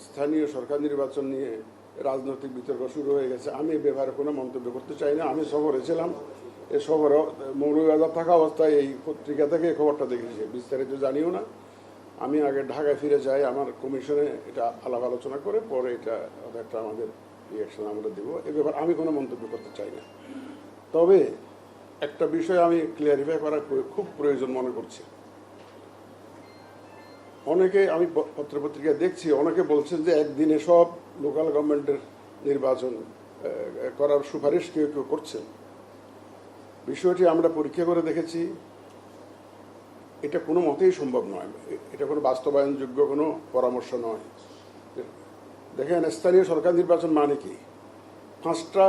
স্থানীয় সরকার নির্বাচন নিয়ে রাজনৈতিক বিতর্ক শুরু হয়ে গেছে। আমি এ ব্যাপারে কোনো মন্তব্য করতে চাই না। আমি সফরে ছিলাম, এ সফরে মৌলভীবাজার থাকা অবস্থায় এই পত্রিকা থেকে এই খবরটা দেখেছি, বিস্তারিত জানিও না। আমি আগে ঢাকায় ফিরে যাই, আমার কমিশনে এটা আলাপ আলোচনা করে পরে এটা একটা আমাদের রিয়াকশন আমরা দেবো। এ ব্যাপারে আমি কোনো মন্তব্য করতে চাই না। তবে একটা বিষয় আমি ক্লিয়ারিফাই করার খুব প্রয়োজন মনে করছি। অনেকে, আমি পত্রপত্রিকায় দেখছি, অনেকে বলছেন যে একদিনে সব লোকাল গভর্নমেন্টের নির্বাচন করার সুপারিশ কেউ কেউ করছেন। বিষয়টি আমরা পরীক্ষা করে দেখেছি, এটা কোনো মতেই সম্ভব নয়। এটা কোনো বাস্তবায়নযোগ্য কোনো পরামর্শ নয়। দেখেন, স্থানীয় সরকার নির্বাচন মানে কি? 5টা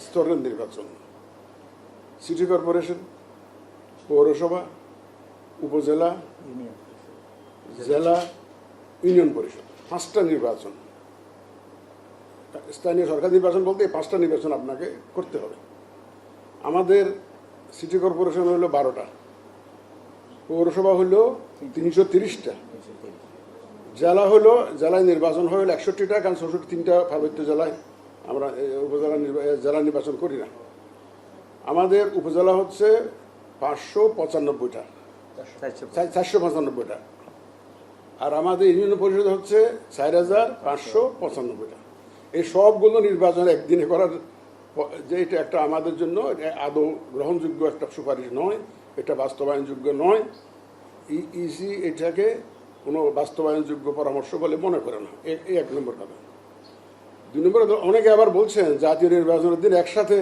স্তরের নির্বাচন: সিটি কর্পোরেশন, পৌরসভা, উপজেলা, জেলা, ইউনিয়ন পরিষদ। 5টা নির্বাচন। স্থানীয় সরকার নির্বাচন বলতে এই 5টা নির্বাচন আপনাকে করতে হবে। আমাদের সিটি কর্পোরেশন হলো 12টা, পৌরসভা হলো 330টা, জেলা হলো, জেলায় নির্বাচন হলো 61টা, কারণ 63টা পার্বত্য জেলায় আমরা উপজেলা জেলা নির্বাচন করি না। আমাদের উপজেলা হচ্ছে 595টা, 495টা, আর আমাদের ইউনিয়ন পরিষদ হচ্ছে 4595টা। এই সবগুলো নির্বাচন একদিনে করার যে এটা একটা আমাদের জন্য আদৌ গ্রহণযোগ্য একটা সুপারিশ নয়, এটা বাস্তবায়নযোগ্য নয়। ইসি এটাকে কোনো বাস্তবায়নযোগ্য পরামর্শ বলে মনে করে না। এই 1 নম্বর কথা। 2 নম্বর, অনেকে আবার বলছেন জাতীয় নির্বাচনের দিন একসাথে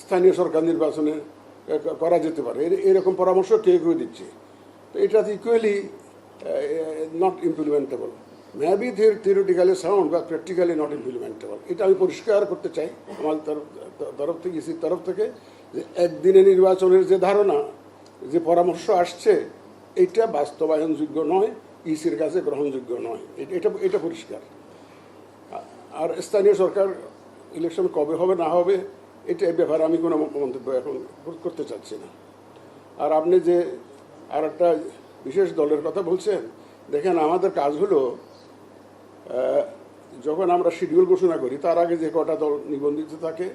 স্থানীয় সরকার নির্বাচনে করা যেতে পারে, এরকম পরামর্শ কেউ কেউ দিচ্ছে। তো এটা equally not implementable. Maybe theoretically sound বা প্র্যাকটিক্যালি নট ইমপ্লিমেন্টেবল। এটা আমি পরিষ্কার করতে চাই আমাদের তরফ থেকে, ইসির তরফ থেকে, যে একদিনে নির্বাচনের যে ধারণা, যে পরামর্শ আসছে, এটা বাস্তবায়নযোগ্য নয়, ইসির কাছে গ্রহণযোগ্য নয়। এটা পরিষ্কার। আর স্থানীয় সরকার ইলেকশন কবে হবে না হবে এটা ব্যাপারে আমি কোনো মন্তব্য এখন করতে চাচ্ছি না। আর আপনি যে আর একটা বিশেষ দলের কথা বলছেন, দেখেন আমাদের কাজ হলো যখন আমরা শিডিউল ঘোষণা করি তার আগে যে কটা দল নিবন্ধিত থাকে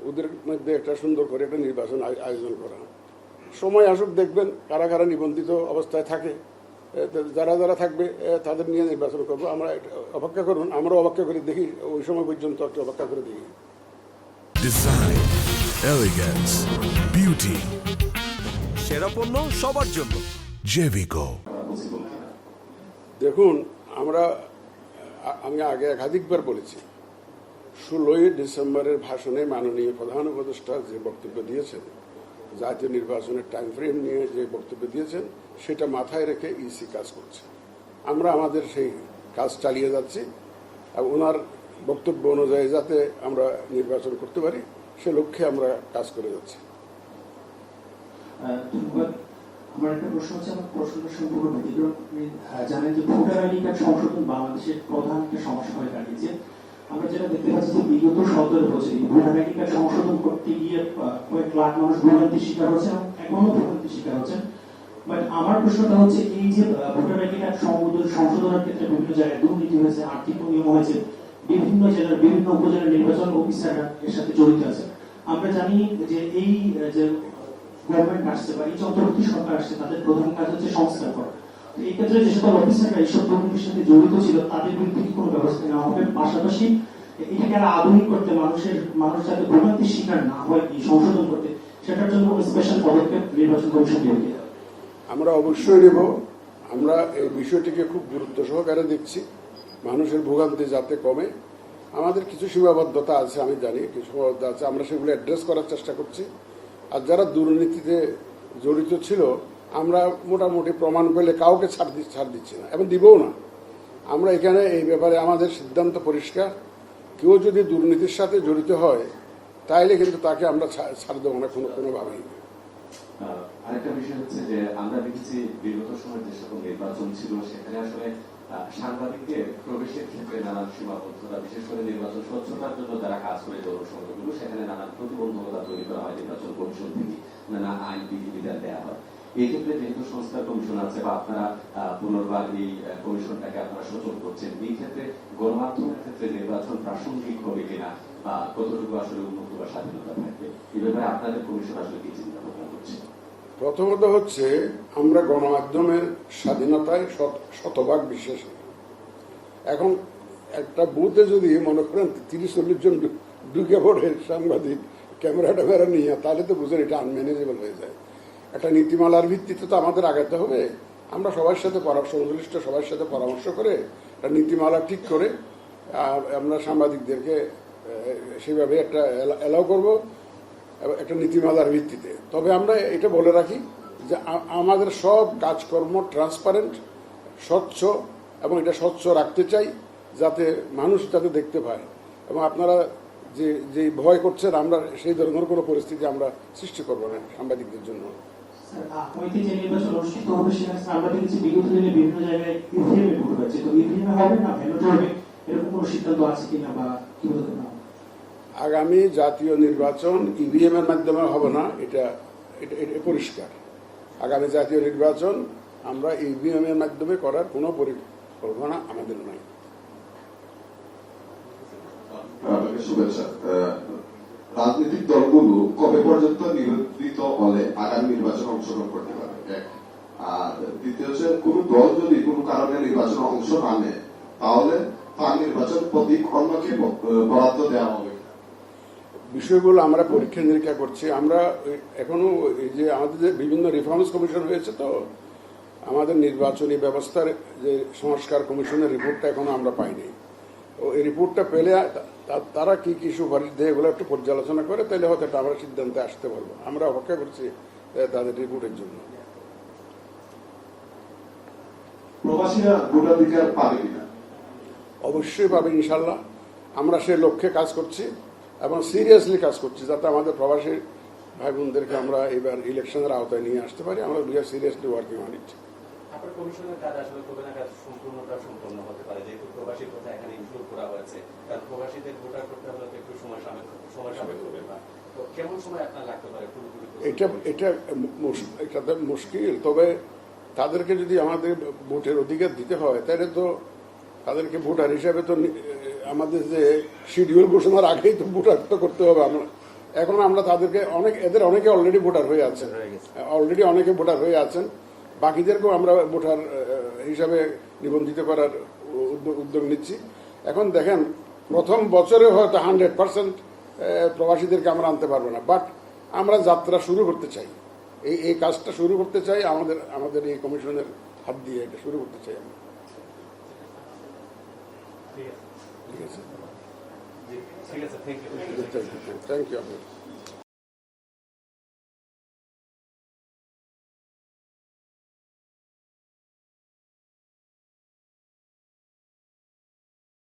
ওদের মধ্যে একটা সুন্দর করে একটা নির্বাচন আয়োজন করা। সময় আসুক, দেখবেন কারা কারা নিবন্ধিত অবস্থায় থাকে, যারা যারা থাকবে তাদের নিয়ে নির্বাচন করবো। আমরা অপেক্ষা করুন, আমরাও অপেক্ষা করে দেখি, ওই সময় পর্যন্ত একটু অপেক্ষা করে দেখি। ডিজাইন, এলিগেন্স, বিউটি, সেরা পণ্য সবার জন্য জেভিকো। দেখুন, আমি আগে একাধিকবার বলেছি, 16ই ডিসেম্বরের ভাষণে মাননীয় প্রধান উপদেষ্টা যে বক্তব্য দিয়েছেন, জাতীয় নির্বাচনের টাইম ফ্রেম নিয়ে যে বক্তব্য দিয়েছেন, সেটা মাথায় রেখে ইসি কাজ করছে। আমরা আমাদের সেই কাজ চালিয়ে যাচ্ছি, আর ওনার বক্তব্য অনুযায়ী যাতে আমরা নির্বাচন করতে পারি সে লক্ষ্যে আমরা কাজ করে যাচ্ছি। আমার একটা প্রশ্ন হচ্ছে, আমার প্রশ্নটা সম্পূর্ণ ব্যতিক্রম। জানেন যে ভোটার আইডি কার্ড সংশোধন বাংলাদেশের প্রধান একটা সমস্যা হয়ে দাঁড়িয়েছে। আমরা যেটা দেখতে পাচ্ছি যে বিগত 17 বছর ভোটার আইডি কার্ড সংশোধন করতে গিয়ে কয়েক লাখ মানুষ ভোগান্তির শিকার হচ্ছে, এখনো ভোগান্তির শিকার হচ্ছেন। বাট আমার প্রশ্নটা হচ্ছে, এই যে ভোটার আইডি কার্ড সংশোধনের ক্ষেত্রে বিভিন্ন জায়গায় দুর্নীতি হয়েছে, আর্থিক নিয়ম হয়েছে, বিভিন্ন জেলার বিভিন্ন উপজেলার নির্বাচন অফিসাররা এর সাথে জড়িত আছে। আমরা জানি যে এই যে গভর্নমেন্ট আসছে বা এই যে অন্তর্বর্তী সরকার আসছে, তাদের প্রধান কাজ হচ্ছে সংস্কার করা। এই ক্ষেত্রে যে সকল অফিসাররা এইসব দুর্নীতির সাথে জড়িত ছিল তাদের বিরুদ্ধে কি কোনো ব্যবস্থা নেওয়া হবে? পাশাপাশি এটাকে আরো আধুনিক করতে, মানুষ যাতে ভোগান্তির শিকার না হয়, এই সংশোধন করতে, সেটার জন্য কোনো স্পেশাল পদক্ষেপ নির্বাচন কমিশন নেবে? আমরা অবশ্যই নেব। আমরা এই বিষয়টিকে খুব গুরুত্ব সহকারে দেখছি, মানুষের ভোগান্তি যাতে কমে। আমাদের কিছু সীমাবদ্ধতা আছে, আমি জানি কিছু সীমাবদ্ধতা আছে, আমরা সেগুলো অ্যাড্রেস করার চেষ্টা করছি। আর যারা দুর্নীতিতে জড়িত ছিল, আমরা মোটামুটি প্রমাণ পেলে কাউকে ছাড় দিচ্ছি না এবং দিবও না। আমরা এখানে এই ব্যাপারে আমাদের সিদ্ধান্ত পরিষ্কার, কেউ যদি দুর্নীতির সাথে জড়িত হয় তাইলে কিন্তু তাকে আমরা ছাড় দেবো না কোনোভাবেই। আরেকটা বিষয় হচ্ছে যে আমরা দেখেছি বিগত সময় যে সকল নির্বাচন ছিল সেখানে আসলে সাংবাদিকদের প্রবেশের ক্ষেত্রে নানান সীমাবদ্ধতা, বিশেষ করে নির্বাচন স্বচ্ছতার জন্য যারা কাজ করে দল সংগঠনগুলো, সেখানে নানান প্রতিবন্ধকতা তৈরি করা হয় নির্বাচন কমিশন থেকে, নানা আইন বিধিবিধান দেওয়া হয়। এই ক্ষেত্রে যেহেতু সংস্কার কমিশন আছে বা আপনারা পুনর্বার এই কমিশনটাকে আপনারা সচল করছেন, এই ক্ষেত্রে ক্ষেত্রে নির্বাচন প্রাসঙ্গিক হবে কিনা বা কতটুকু আসলে উন্মুক্ত বা স্বাধীনতা থাকবে এই ব্যাপারে আপনাদের কমিশন আসলে কি চিন্তা ভাবনা করছে? প্রথমত হচ্ছে আমরা গণমাধ্যমের স্বাধীনতায় শতভাগ বিশ্বাসী। এখন একটা বুথে যদি মনে করেন 30-40 জন ঢুকে পড়ে সাংবাদিক ক্যামেরা ট্যামেরা নিয়ে, তাহলে তো বুঝেন এটা আনম্যানেজেবল হয়ে যায়। একটা নীতিমালার ভিত্তিতে তো আমাদের আগাতে হবে। আমরা সবার সাথে সংশ্লিষ্ট সবার সাথে পরামর্শ করে একটা নীতিমালা ঠিক করে আমরা সাংবাদিকদেরকে সেভাবে একটা অ্যালাউ করব একটা নীতিমালার ভিত্তিতে। তবে আমরা এটা বলে রাখি যে আমাদের সব কাজকর্ম ট্রান্সপারেন্ট, স্বচ্ছ, এবং এটা স্বচ্ছ রাখতে চাই যাতে মানুষ যাতে দেখতে পায়। এবং আপনারা যে ভয় করছেন, আমরা সেই ধরনের কোনো পরিস্থিতি আমরা সৃষ্টি করবো না সাংবাদিকদের জন্য। আগামীতে যে নির্বাচন অনুষ্ঠিত হবে সেখানে আমরা দেখেছি বিগত দিনে বিভিন্ন জায়গায় ইভিএম ভোট হয়েছে, তো ইভিএম হবে না ব্যালট হবে, এরকম কোনো সিদ্ধান্ত আছে কিনা বা কি বলতে না? আগামী জাতীয় নির্বাচন ইভিএম এর মাধ্যমে হবে না, এটা পরিষ্কার। আগামী জাতীয় নির্বাচন আমরা ইভিএম এর মাধ্যমে করার কোনো পরিকল্পনা আমাদের নাই। আপনাকে শুভেচ্ছা। রাজনৈতিক দলগুলো কবে পর্যন্ত নিবন্ধিত হলে আগামী নির্বাচনে অংশগ্রহণ করতে পারবে? এক। আর দ্বিতীয় হচ্ছে, কোন দল যদি কোনো কারণে নির্বাচনে অংশ না নেয় তাহলে তার নির্বাচন প্রতীক অন্যকে বরাদ্দ দেওয়া হবে। বিষয়গুলো আমরা পরীক্ষা নিরীক্ষা করছি। আমরা এখনো এই যে আমাদের যে বিভিন্ন রিফর্মস কমিশন হয়েছে, তো আমাদের নির্বাচনী ব্যবস্থার যে সংস্কার কমিশনের রিপোর্টটা এখনো আমরা পাইনি। ও এই রিপোর্টটা পেলে তারা কি কি সুপারিশ দেয় এগুলো একটু পর্যালোচনা করে, তাহলে হয়তো আমরা সিদ্ধান্তে আসতে পারবো। আমরা অপেক্ষা করছি তাদের রিপোর্টের জন্য। প্রবাসীরা ভোটাধিকার পাবে কিনা? অবশ্যই পাবে ইনশাল্লাহ। আমরা সেই লক্ষ্যে কাজ করছি এবং সিরিয়াসলি কাজ করছি যাতে আমাদের প্রবাসী ভাই বোনদেরকে আমরা এবার ইলেকশনের আওতায় নিয়ে আসতে পারি। আমরা we are seriously working on it. আপনার কমিশনের কাজ আসলে কবে নাগাদ সম্পূর্ণ হতে পারে, যেহেতু প্রবাসীর কথা এখানে ইনক্লুড করা হয়েছে, কারণ প্রবাসীদের ভোটার করতে হলে একটু সময় সাপেক্ষ ব্যাপার। তো কেমন সময় আপনার লাগতে পারে পুরোপুরি? এটাতে মুশকিল। তবে তাদেরকে যদি আমাদের ভোটের অধিকার দিতে হয় তাহলে তো তাদেরকে ভোটার হিসাবে তো আমাদের যে শিডিউল ঘোষণার আগেই তো ভোটার তো করতে হবে। এখন আমরা তাদেরকে এদের অনেকে অলরেডি ভোটার হয়ে আছেন, বাকিদেরকেও আমরা ভোটার হিসাবে নিবন্ধিত করার উদ্যোগ নিচ্ছি। এখন দেখেন, প্রথম বছরে হয়তো 100% প্রবাসীদেরকে আমরা আনতে পারবো না, বাট আমরা যাত্রা শুরু করতে চাই। এই কাজটা শুরু করতে চাই, আমাদের এই কমিশনের হাত দিয়ে এটা শুরু করতে চাই আমরা। ঠিক আছে, ঠিক আছে, থ্যাংক ইউ। থ্যাংক ইউ আপনার।